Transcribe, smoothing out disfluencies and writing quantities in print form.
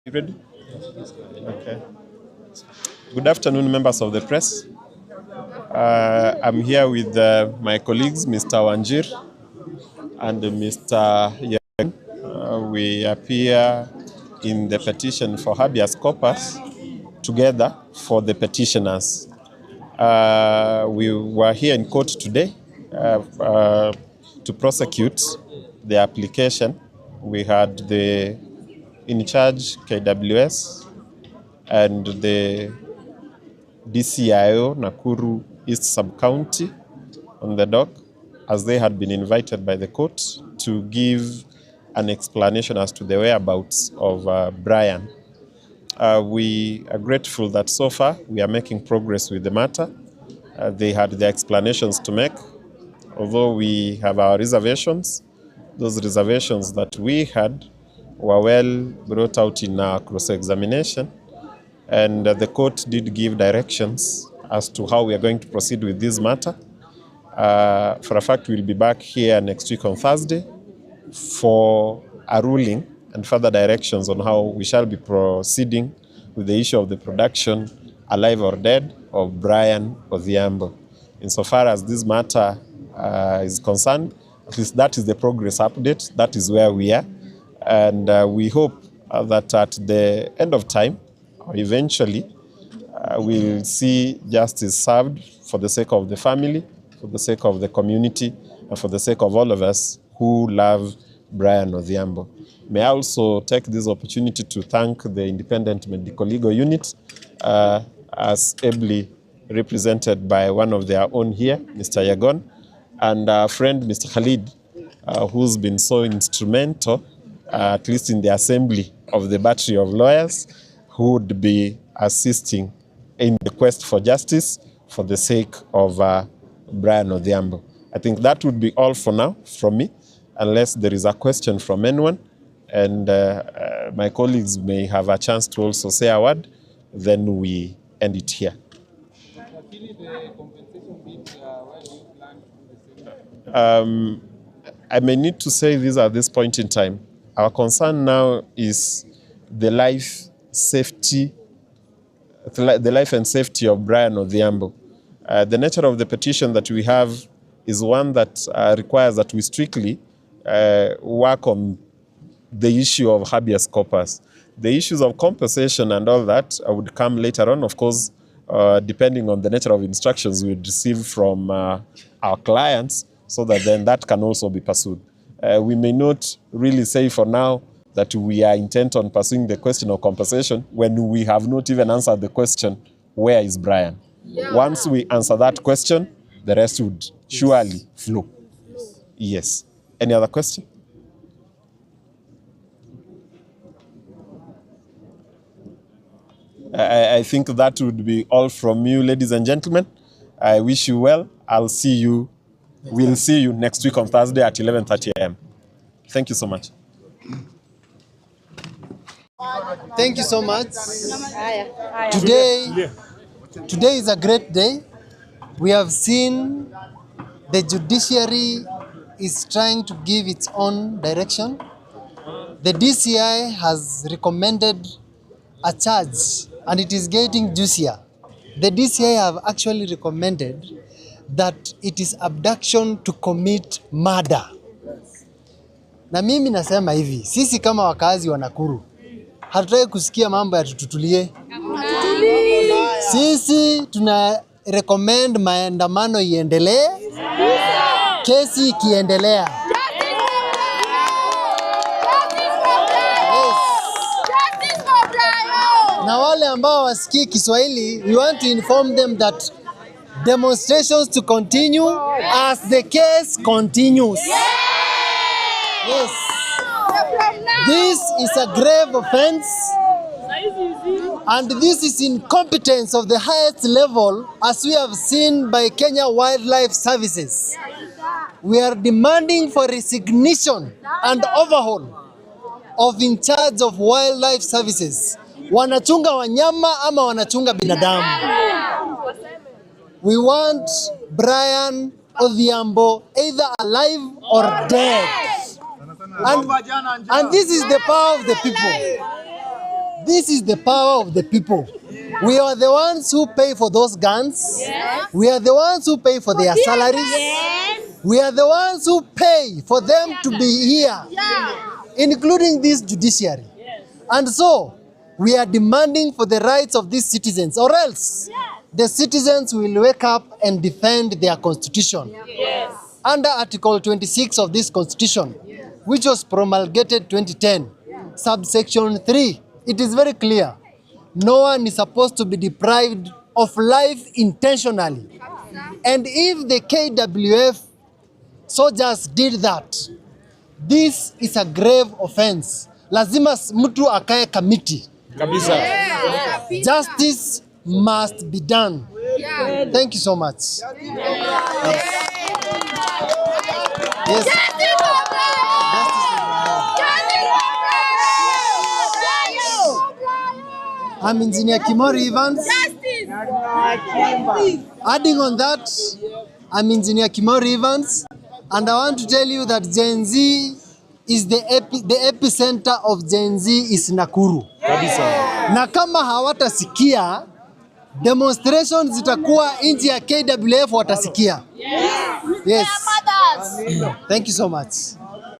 You ready? Okay. Good afternoon, members of the press. I'm here with my colleagues, Mr. Wanjir and Mr. Yang. We appear in the petition for habeas corpus together for the petitioners. We were here in court today to prosecute the application. We had the in charge KWS and the DCIO Nakuru East Sub-County on the dock, as they had been invited by the court to give an explanation as to the whereabouts of Brian. We are grateful that so far we are making progress with the matter. They had their explanations to make, although we have our reservations. Those reservations that we had were well brought out in our cross-examination, and the court did give directions as to how we are going to proceed with this matter. For a fact, we'll be back here next week on Thursday for a ruling and further directions on how we shall be proceeding with the issue of the production, alive or dead, of Brian Odhiambo. Insofar as this matter is concerned, at least that is the progress update. That is where we are. And we hope that at the end of time, or eventually, we'll see justice served for the sake of the family, for the sake of the community, and for the sake of all of us who love Brian Odhiambo. May I also take this opportunity to thank the Independent Medical Legal Unit, as ably represented by one of their own here, Mr. Yagon, and our friend, Mr. Khalid, who's been so instrumental, at least in the assembly of the battery of lawyers, who would be assisting in the quest for justice for the sake of Brian Odhiambo. I think that would be all for now from me, unless there is a question from anyone, and my colleagues may have a chance to also say a word, then we end it here. I may need to say this at this point in time. Our concern now is the life and safety of Brian Odhiambo. The nature of the petition that we have is one that requires that we strictly work on the issue of habeas corpus. The issues of compensation and all that would come later on, of course, depending on the nature of instructions we receive from our clients, so that then that can also be pursued. We may not really say for now that we are intent on pursuing the question of compensation when we have not even answered the question, where is Brian? Yeah. Once we answer that question, the rest would surely flow. Yes. Any other question? I think that would be all from you, ladies and gentlemen. I wish you well. We'll see you next week on Thursday at 11:30 a.m. Thank you so much. Thank you so much. Today is a great day. We have seen the judiciary is trying to give its own direction. The DCI has recommended a charge, and it is getting juicier. The DCI have actually recommended that it is abduction to commit murder. Na mimi nasema hivi, sisi kama wakazi wa Nakuru, hatutaki kusikia mambo ya tutulie. Sisi tuna recommend maandamano iendelee, kesi ikiendelea. Na wale ambao wasikii Kiswahili, we want to inform them that demonstrations to continue as the case continues. Yes. This is a grave offense, and this is incompetence of the highest level, as we have seen by Kenya Wildlife Services. We are demanding for resignation and overhaul of in charge of wildlife services. Wanachunga wanyama ama wanachunga binadamu? We want Brian Odhiambo either alive or dead. And this is the power of the people. this is the power of the people. We are the ones who pay for those guns. Yes. We are the ones who pay for their salaries. Yes. We are the ones who pay for them to be here, including this judiciary. And so, we are demanding for the rights of these citizens, or else the citizens will wake up and defend their constitution. Yes. Under Article 26 of this constitution, which was promulgated 2010, subsection 3, it is very clear. No one is supposed to be deprived of life intentionally. And if the KWF soldiers did that, this is a grave offense. Lazima mtu akae kamiti. Kabisa. Justice must be done. Thank you so much. Yes. I'm Engineer Kimori Evans. Adding on that, I'm Engineer Kimori Evans, and I want to tell you that Gen Z is the epicenter of Gen Z is Nakuru. Kabisa. Na kama hawatasikia, demonstrations zitakuwa nje ya KWF watasikia. Yes. Thank you so much.